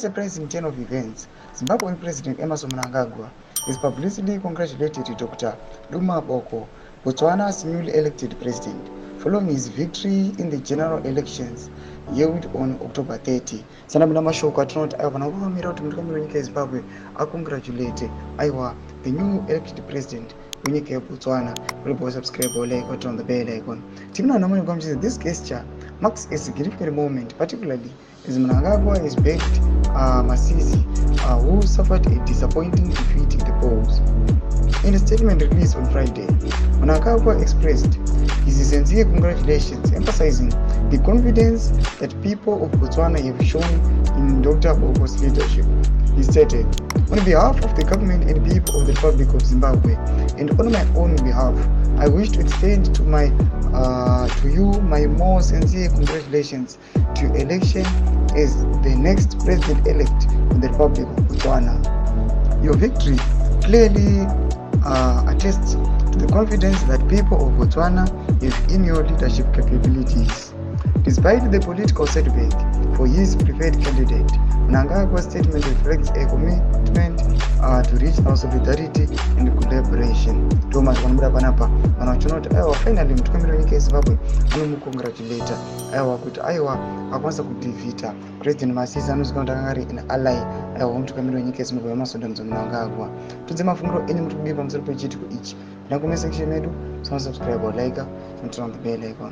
surprising turn of events, Zimbabwean President Mnangagwa is publicly congratulated Dr. Duma Boko, Botswana's newly elected president, following his victory in the general elections held on October 30. Sanabina mashoko atinoti aiwa vanakuvamirira kuti mutungamiri wenyika yeZimbabwe acongratulate aiwa the new elected president wenyika yeBotswana. Remember, subscribe or like or turn on the bell icon. This gesture marks a significant moment, particularly as Mnangagwa has backed Masisi, who suffered a disappointing defeat in the polls. In a statement released on Friday, Mnangagwa expressed his sincere congratulations, emphasizing the confidence that people of Botswana have shown in Dr. Boko's leadership. He stated, "On behalf of the government and people of the Republic of Zimbabwe, and on my own behalf, I wish to extend to you my most sincere congratulations to your election as the next president-elect of the Republic of Botswana. Your victory clearly attests to the confidence that people of Botswana have in your leadership capabilities." Despite the political setback for his preferred candidate, Mnangagwa's statement reflects a commitment to regional solidarity and collaboration. Thomas vanobira panapa vanhu vachionoti aiwa finally mutungamiri wenyika yeZimbabwe anomukongratulata aiwa kuti aiwa akwanisa kudhivhita president Masisi anozivikanwa kuti akanga ari an ally aiwa mutungamiri wenyika yeZimbabwe wamasondanidzo Mnangagwa. Tudze mafungiro enyu muri kudii pamusoro pechitiko ichi. Ndina comment section yedu, subscribe or like and turn on the bell icon.